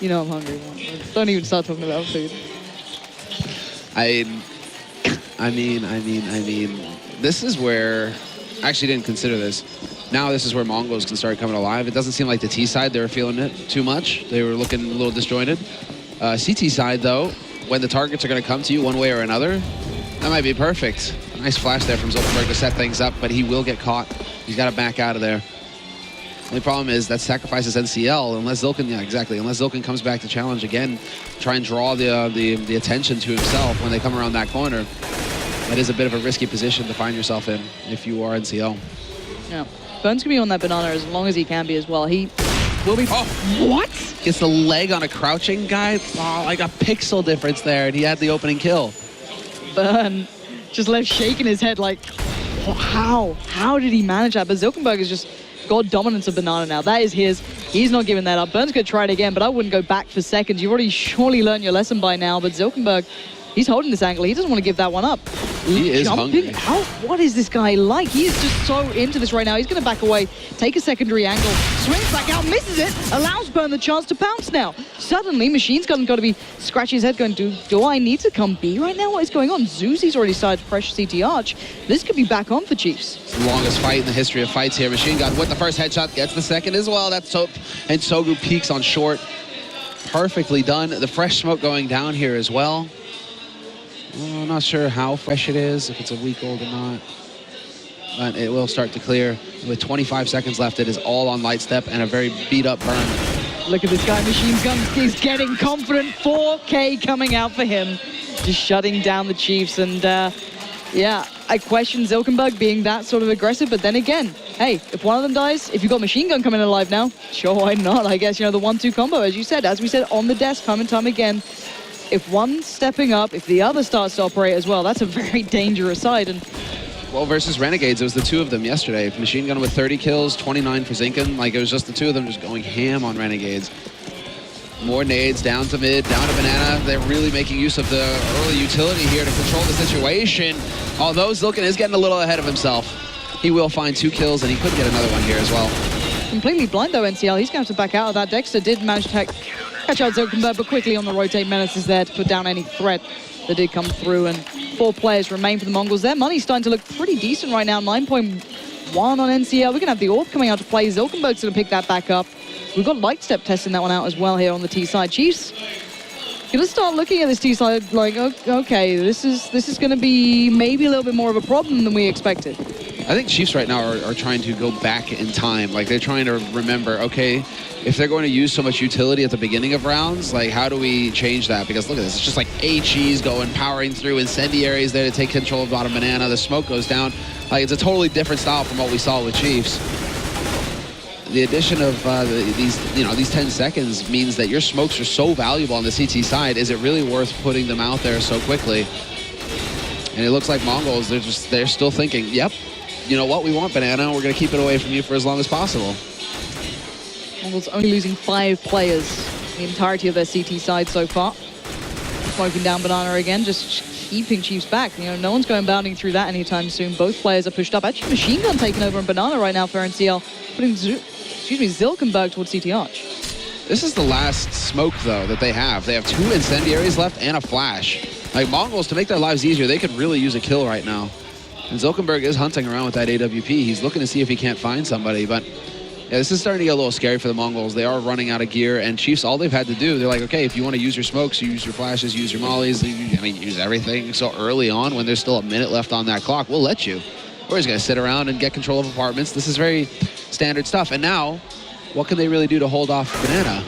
You know I'm hungry. Man. Don't even start talking about food. I mean, this is where, I actually didn't consider this. Now this is where Mongols can start coming alive. It doesn't seem like the T side, they were feeling it too much. They were looking a little disjointed. CT side though, when the targets are gonna come to you one way or another, that might be perfect. Nice flash there from Zilkenberg to set things up, but he will get caught. He's gotta back out of there. The only problem is that sacrifices NCL unless Zilken, yeah, exactly. Unless Zilken comes back to challenge again, try and draw the attention to himself when they come around that corner. That is a bit of a risky position to find yourself in if you are NCL. Yeah, Burn's gonna be on that banana as long as he can be as well. He will be. Oh, what? Gets the leg on a crouching guy. Oh, like a pixel difference there, and he had the opening kill. Burn just left shaking his head like, how? How did he manage that? But Zilkenberg is just got dominance of banana now. That is his. He's not giving that up. Burn's going to try it again, but I wouldn't go back for seconds. You've already surely learned your lesson by now, but Zilkenberg, he's holding this angle. He doesn't want to give that one up. He is hungry. Out. What is this guy like? He is just so into this right now. He's going to back away, take a secondary angle, swings back out, misses it, allows Burn the chance to pounce now. Suddenly, Machine's got to be scratching his head going, do I need to come B right now? What is going on? Zuzi's already started to pressure CT Arch. This could be back on for Chiefs. It's the longest fight in the history of fights here. Machine Gun with the first headshot, gets the second as well. That's so, and Sogu peaks on short. Perfectly done. The fresh smoke going down here as well. I'm not sure how fresh it is, if it's a week old or not. But it will start to clear. With 25 seconds left, it is all on light step and a very beat up Burn. Look at this guy, Machine Gun. He's getting confident. 4K coming out for him. Just shutting down the Chiefs. And yeah, I question Zilkenberg being that sort of aggressive. But then again, hey, if one of them dies, if you've got Machine Gun coming alive now, sure, why not? I guess, you know, the 1-2 combo, as you said, as we said on the desk time and time again. If one's stepping up, if the other starts to operate as well, that's a very dangerous side. And well, versus Renegades, it was the 2 of them yesterday. Machine Gun with 30 kills, 29 for Zinken. Like, it was just the 2 of them just going ham on Renegades. More nades down to mid, down to banana. They're really making use of the early utility here to control the situation. Although Zilken is getting a little ahead of himself. He will find 2 kills, and he could get another one here as well. Completely blind, though, NCL. He's going to have to back out of that. Dexter did manage to catch out Zilkenberg, but quickly on the rotate. Menace is there to put down any threat that did come through, and 4 players remain for the Mongols. Their money's starting to look pretty decent right now. 9.1 on NCL. We're going to have the Orb coming out to play. Zilkenberg's going to pick that back up. We've got Lightstep testing that one out as well here on the T side. Chiefs going to start looking at this T side like, okay, this is going to be maybe a little bit more of a problem than we expected. I think Chiefs right now are trying to go back in time. Like, they're trying to remember, okay, if they're going to use so much utility at the beginning of rounds, like, how do we change that? Because look at this, it's just like HEs going, powering through, incendiaries there to take control of bottom banana. The smoke goes down. Like, it's a totally different style from what we saw with Chiefs. The addition of these 10 seconds means that your smokes are so valuable on the CT side. Is it really worth putting them out there so quickly? And it looks like Mongols, they're still thinking, yep, you know what, we want banana, we're going to keep it away from you for as long as possible. Mongols only losing 5 players in the entirety of their CT side so far. Smoking down banana again, just keeping Chiefs back. You know, no one's going bounding through that anytime soon. Both players are pushed up. Actually, Machine Gun taking over on banana right now for NCL, putting Zilkenberg towards CT Arch. This is the last smoke, though, that they have. They have 2 incendiaries left and a flash. Like, Mongols, to make their lives easier, they could really use a kill right now. And Zilkenberg is hunting around with that AWP. He's looking to see if he can't find somebody, but yeah, this is starting to get a little scary for the Mongols. They are running out of gear, and Chiefs, all they've had to do, they're like, okay, if you want to use your smokes, you use your flashes, use your mollies, I mean, use everything so early on when there's still a minute left on that clock, we'll let you. We're just going to sit around and get control of apartments. This is very standard stuff. And now, what can they really do to hold off banana?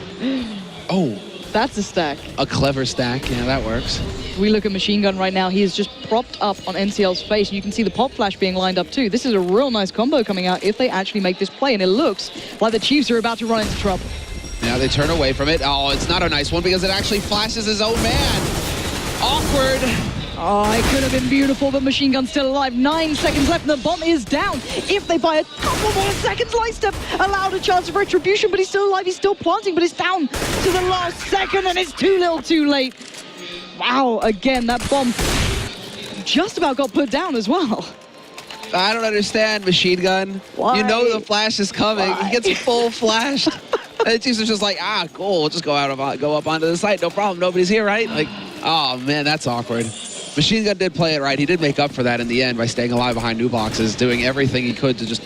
Oh. That's a stack. A clever stack. Yeah, that works. We look at Machine Gun right now. He is just propped up on NCL's face. And you can see the pop flash being lined up too. This is a real nice combo coming out if they actually make this play. And it looks like the Chiefs are about to run into trouble. Now they turn away from it. Oh, it's not a nice one because it actually flashes his own man. Awkward. Oh, it could have been beautiful, but Machine Gun's still alive. 9 seconds left, and the bomb is down. If they buy a couple more seconds, Lightstep allowed a chance of retribution, but he's still alive. He's still planting, but it's down to the last second, and it's too little too late. Wow, again, that bomb just about got put down as well. I don't understand, Machine Gun. Why? You know the flash is coming. Why? He gets full flashed. And Chiefs is just like, cool. We'll just go up onto the site. No problem. Nobody's here, right? Like, oh, man, that's awkward. Machine Gun did play it right. He did make up for that in the end by staying alive behind new boxes, doing everything he could to just,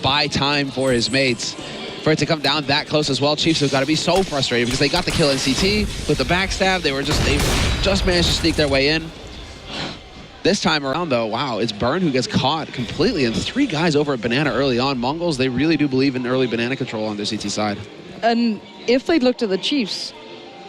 buy time for his mates. For it to come down that close as well, Chiefs have got to be so frustrated because they got the kill in CT with the backstab. They just managed to sneak their way in. This time around, though, wow, it's Burn who gets caught completely. And 3 guys over at Banana early on. Mongols, they really do believe in early Banana control on their CT side. And if they'd looked at the Chiefs,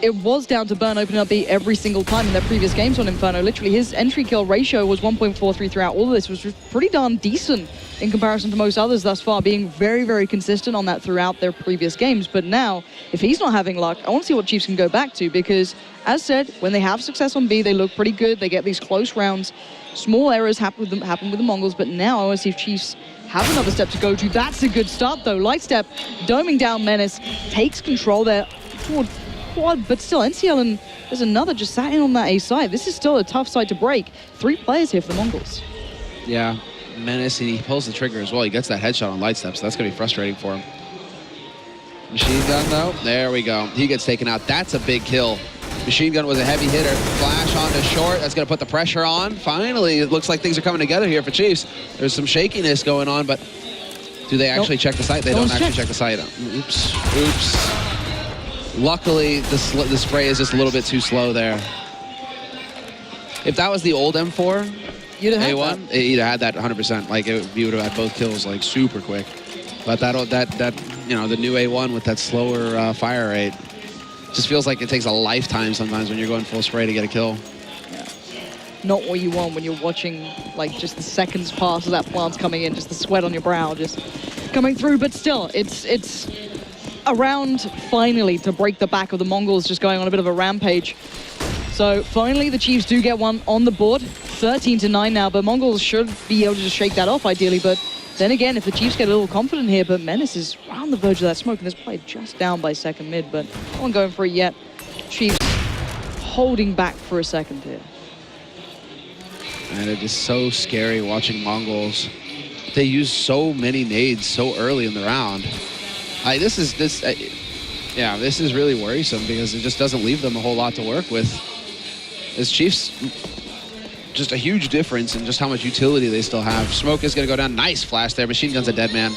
it was down to Burn opening up B every single time in their previous games on Inferno. Literally, his entry kill ratio was 1.43 throughout all of this, which was pretty darn decent in comparison to most others thus far, being very, very consistent on that throughout their previous games. But now, if he's not having luck, I want to see what Chiefs can go back to, because, as said, when they have success on B, they look pretty good. They get these close rounds. Small errors happen with the Mongols, but now I want to see if Chiefs have another step to go to. That's a good start, though. Lightstep doming down Menace, takes control there toward quad, but still, NCL and there's another just sat in on that A side. This is still a tough side to break. 3 players here for the Mongols. Yeah, Menace, and he pulls the trigger as well. He gets that headshot on Lightstep, so that's going to be frustrating for him. Machine Gun, though, there we go. He gets taken out. That's a big kill. Machine Gun was a heavy hitter. Flash onto short. That's going to put the pressure on. Finally, it looks like things are coming together here for Chiefs. There's some shakiness going on, but do they actually check the site? They don't actually check the site. Oops. Luckily, the spray is just a little bit too slow there. If that was the old M4, You'd have A1, you'd have had that 100%. Like, you would have had both kills, like, super quick. But the new A1 with that slower fire rate just feels like it takes a lifetime sometimes when you're going full spray to get a kill. Yeah. Not what you want when you're watching, like, just the seconds pass as that plant's coming in, just the sweat on your brow just coming through. But still, it's a round finally to break the back of the Mongols, just going on a bit of a rampage. So finally the Chiefs do get one on the board, 13-9 now, but Mongols should be able to just shake that off ideally. But then again, if the Chiefs get a little confident here, but Menace is around the verge of that smoke, and this play just down by second mid, but no one going for it yet. Chiefs holding back for a second here. And it is so scary watching Mongols. They use so many nades so early in the round. This is really worrisome because it just doesn't leave them a whole lot to work with. As Chiefs, just a huge difference in just how much utility they still have. Smoke is going to go down. Nice flash there. Machine Gun's a dead man.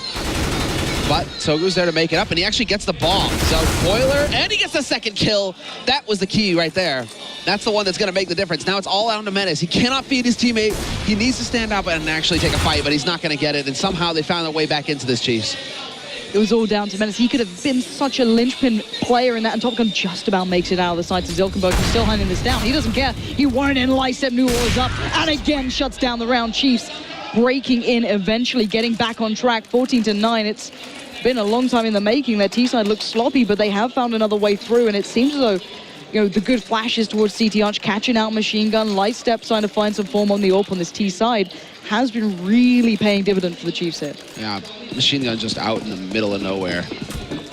But Sogu's there to make it up, and he actually gets the bomb. So Boiler, and he gets the second kill. That was the key right there. That's the one that's going to make the difference. Now it's all out to Menace. He cannot beat his teammate. He needs to stand up and actually take a fight, but he's not going to get it. And somehow they found their way back into this, Chiefs. It was all down to Menace. He could have been such a linchpin player in that, and Top Gun just about makes it out of the sights of Zilkenberg. He's still hunting this down. He doesn't care. He won't, and Lightstep New Orleans up, and again shuts down the round. Chiefs breaking in, eventually getting back on track, 14-9. It's been a long time in the making. Their T-side looks sloppy, but they have found another way through, and it seems as though, the good flashes towards CT Arch, catching out Machine Gun, Lightstep trying to find some form on the AWP on this T side, has been really paying dividend for the Chiefs here. Yeah, Machine Gun just out in the middle of nowhere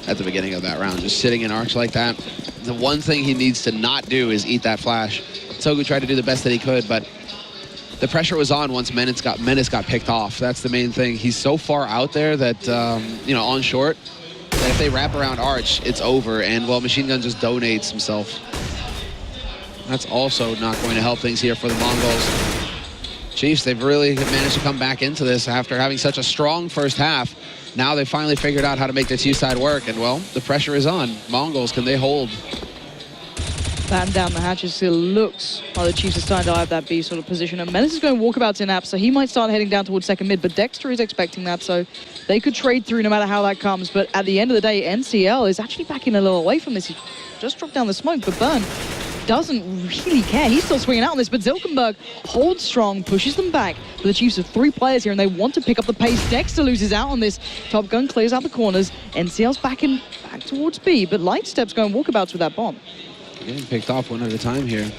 at the beginning of that round, just sitting in arch like that. The one thing he needs to not do is eat that flash. Sogu tried to do the best that he could, but the pressure was on once Menace got picked off. That's the main thing. He's so far out there that, on short, that if they wrap around arch, it's over. And, well, Machine Gun just donates himself. That's also not going to help things here for the Mongols. Chiefs, they've really managed to come back into this after having such a strong first half. Now they finally figured out how to make their T-side work, and, well, the pressure is on. Mongols, can they hold? Batten down the hatches, still looks like the Chiefs are starting to have that B sort of position. And Menace is going walkabouts in app, so he might start heading down towards second mid, but Dexter is expecting that, so they could trade through no matter how that comes. But at the end of the day, NCL is actually backing a little away from this. He just dropped down the smoke, but Burn doesn't really care. He's still swinging out on this, but Zilkenberg holds strong, pushes them back. But the Chiefs have 3 players here, and they want to pick up the pace. Dexter loses out on this. Top Gun clears out the corners. NCL's back towards B, but Lightstep's going walkabouts with that bomb. Getting picked off one at a time here.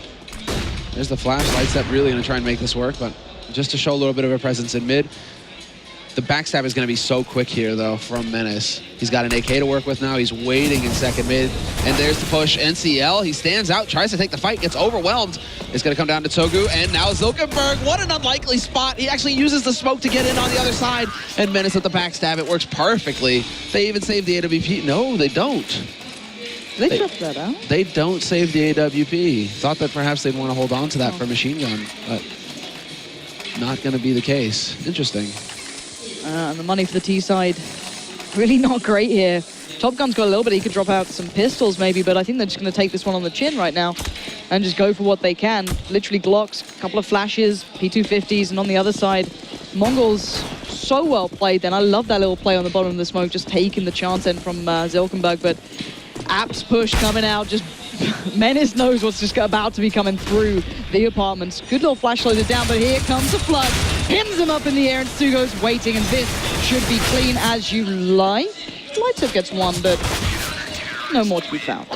There's the flash. Lightstep really going to try and make this work, but just to show a little bit of a presence in mid. The backstab is going to be so quick here, though, from Menace. He's got an AK to work with now. He's waiting in second mid. And there's the push. NCL, he stands out, tries to take the fight, gets overwhelmed. It's going to come down to Togu. And now Zilkenberg. What an unlikely spot. He actually uses the smoke to get in on the other side. And Menace with the backstab. It works perfectly. They even save the AWP. No, they don't. They dropped that out. They don't save the AWP. Thought that perhaps they'd want to hold on to that for machine gun. But not going to be the case. Interesting. And the money for the T side, really not great here. Top Gun's got a little bit. He could drop out some pistols maybe, but I think they're just going to take this one on the chin right now and just go for what they can. Literally Glocks, a couple of flashes, P250s, and on the other side, Mongols so well played then. I love that little play on the bottom of the smoke, just taking the chance in from Zilkenberg, but Apps push coming out, just Menace knows what's just about to be coming through the apartments. Good little flash loaded down, but here comes the flood. Pins him up in the air, and Sugo's waiting, and this should be clean as you like. Lightstep gets one, but no more to be found.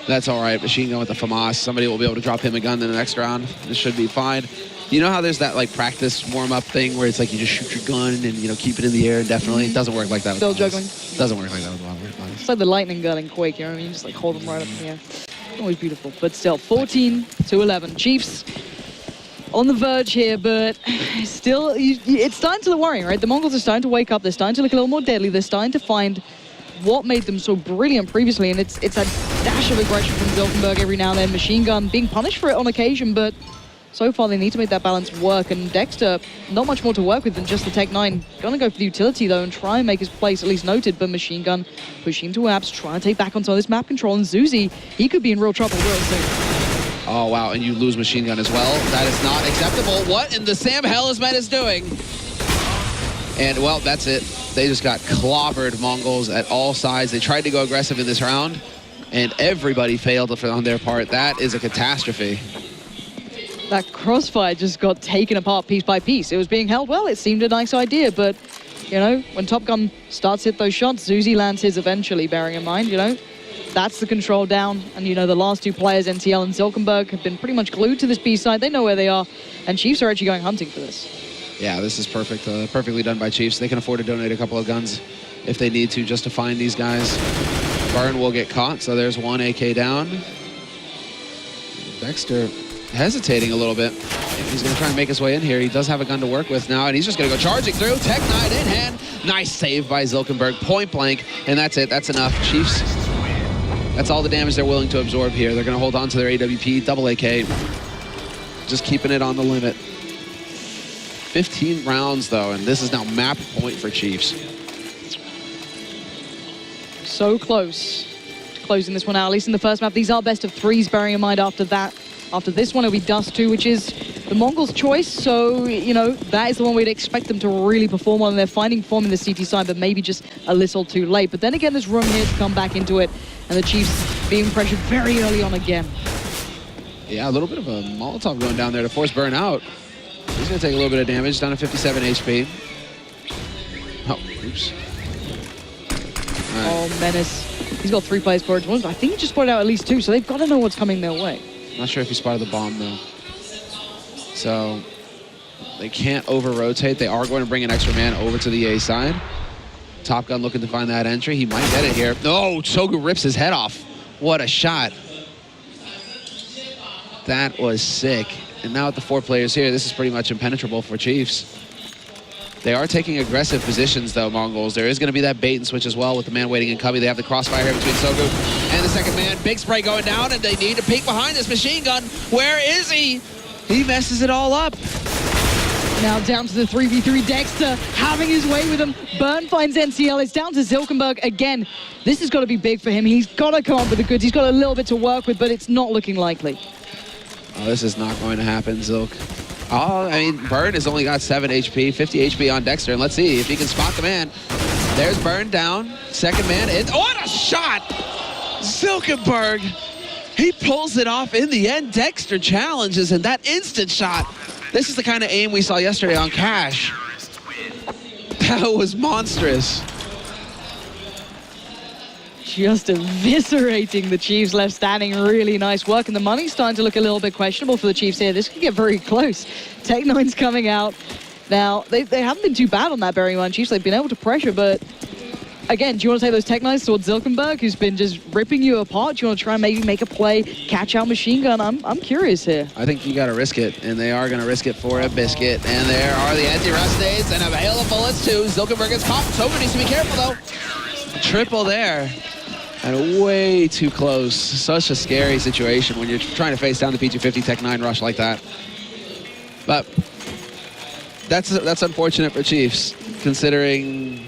That's all right. Machine gun with the FAMAS. Somebody will be able to drop him a gun in the next round. This should be fine. You know how there's that like practice warm-up thing where it's like you just shoot your gun and keep it in the air indefinitely? It doesn't work like that with Still FAMAS. juggling. Doesn't work like that with FAMAS. It's like the lightning gun in Quake, you know what I mean? Just like hold them right up in the air. Always beautiful, but still 14-11. Chiefs on the verge here, but still, it's starting to look worrying, right? The Mongols are starting to wake up. They're starting to look a little more deadly. They're starting to find what made them so brilliant previously, and it's a dash of aggression from Zilkenberg every now and then. Machine gun being punished for it on occasion, but so far they need to make that balance work, and Dexter, not much more to work with than just the Tech 9. Gonna go for the utility though and try and make his place at least noted, but Machine Gun pushing to Apps, trying to take back on some of this map control, and Zuzi, he could be in real trouble real soon. Oh, wow, and you lose Machine Gun as well. That is not acceptable. What in the Sam hell is Menace doing? And, well, that's it. They just got clobbered, Mongols, at all sides. They tried to go aggressive in this round, and everybody failed on their part. That is a catastrophe. That crossfire just got taken apart piece by piece. It was being held well. It seemed a nice idea, but, when Top Gun starts to hit those shots, Zuzi lands his eventually, bearing in mind, that's the control down. And, the last two players, NTL and Zilkenberg, have been pretty much glued to this B side. They know where they are, and Chiefs are actually going hunting for this. Yeah, this is perfect. Perfectly done by Chiefs. They can afford to donate a couple of guns if they need to just to find these guys. Burn will get caught, so there's one AK down. Dexter hesitating a little bit. He's going to try and make his way in here. He does have a gun to work with now, and he's just going to go charging through. Tech 9 in hand. Nice save by Zilkenberg. Point blank, and that's it. That's enough. Chiefs, that's all the damage they're willing to absorb here. They're going to hold on to their AWP, double AK. Just keeping it on the limit. 15 rounds, though, and this is now map point for Chiefs. So close to closing this one out, at least in the first map. These are best of threes, bearing in mind after this one, it'll be Dust 2, which is the Mongols' choice. So, that is the one we'd expect them to really perform on. They're finding form in the CT side, but maybe just a little too late. But then again, there's room here to come back into it, and the Chiefs being pressured very early on again. Yeah, a little bit of a Molotov going down there to force Burn out. He's going to take a little bit of damage, down to 57 HP. Oh, oops. Right. Oh, Menace. He's got 3 players forward. I think he just spotted out at least 2, so they've got to know what's coming their way. Not sure if he spotted the bomb, though. So they can't over-rotate. They are going to bring an extra man over to the A side. Top Gun looking to find that entry. He might get it here. No, Togu rips his head off. What a shot. That was sick. And now with the 4 players here, this is pretty much impenetrable for Chiefs. They are taking aggressive positions, though, Mongols. There is going to be that bait and switch as well with the man waiting in cubby. They have the crossfire here between Togu and the second man. Big spray going down, and they need to peek behind this Machine Gun. Where is he? He messes it all up. Now down to the 3v3. Dexter having his way with him. Burn finds NCL. It's down to Zilkenberg again. This has got to be big for him. He's got to come up with the goods. He's got a little bit to work with, but it's not looking likely. Oh, this is not going to happen, Zilk. Oh, I mean, Burn has only got 7 HP, 50 HP on Dexter, and let's see if he can spot the man. There's Burn down, second man in. Oh, what a shot! Zilkenberg, he pulls it off in the end. Dexter challenges, and that instant shot. This is the kind of aim we saw yesterday on Cash. That was monstrous. Just eviscerating the Chiefs left standing. Really nice work, and the money's starting to look a little bit questionable for the Chiefs here. This could get very close. Tech 9's coming out. Now, they haven't been too bad on that Berry One Chiefs. They've been able to pressure, but again, do you want to take those tech knives towards Zilkenberg, who's been just ripping you apart? Do you want to try and maybe make a play, catch out machine gun? I'm curious here. I think you got to risk it, and they are going to risk it for a biscuit. And there are the anti-rust nades and a hail of bullets too. Zilkenberg gets caught. Sober needs to be careful though. Triple there. And way too close. Such a scary situation when you're trying to face down the P250 Tech 9 rush like that. But that's unfortunate for Chiefs, considering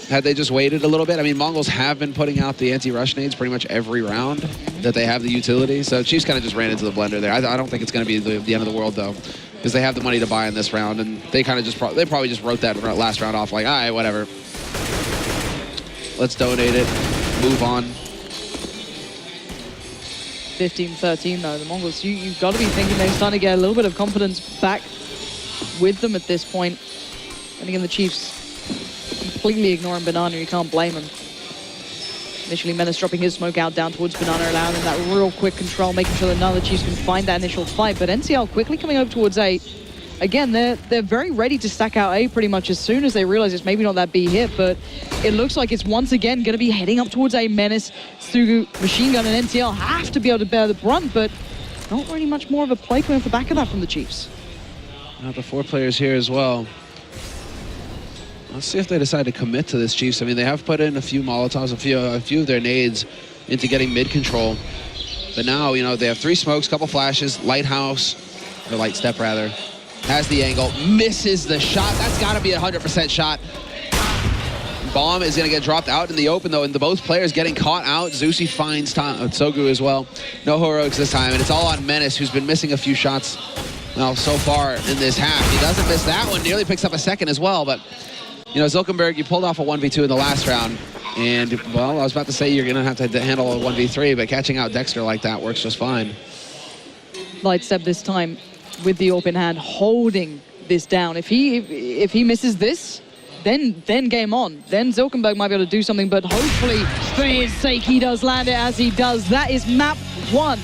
had they just waited a little bit. I mean, Mongols have been putting out the anti-rush nades pretty much every round that they have the utility. So Chiefs kind of just ran into the blender there. I don't think it's going to be the end of the world though, because they have the money to buy in this round, and they kind of just they probably just wrote that last round off like, all right, whatever. Let's donate it, move on. 15-13 though, the Mongols, you've got to be thinking they're starting to get a little bit of confidence back with them at this point. And again, the Chiefs completely ignoring Banana, you can't blame them. Initially, Menace dropping his smoke out down towards Banana, allowing them that real quick control, making sure that none of the Chiefs can find that initial fight. But NCL quickly coming over towards A. Again, they're very ready to stack out A pretty much as soon as they realize it's maybe not that B hit, but it looks like it's once again going to be heading up towards A. Menace, Stugu, Machine Gun, and NCL have to be able to bear the brunt, but not really much more of a play coming off the back of that from the Chiefs. Now the 4 players here as well. Let's see if they decide to commit to this Chiefs. I mean, they have put in a few Molotovs, a few of their nades into getting mid control. But now, you know, they have 3 smokes, couple flashes, Lighthouse, or Light Step rather, has the angle, misses the shot. That's got to be a 100% shot. Bomb is going to get dropped out in the open, though, and both players getting caught out. Zusi finds Sogu as well. No heroics this time, and it's all on Menace, who's been missing a few shots now so far in this half. He doesn't miss that one, nearly picks up a second as well, but you know, Zilkenberg, you pulled off a 1v2 in the last round, and, well, I was about to say you're going to have to handle a 1v3, but catching out Dexter like that works just fine. Light Step this time with the open hand, holding this down. If he misses this, then game on. Then Zilkenberg might be able to do something, but hopefully, for his sake, he does land it as he does. That is map 1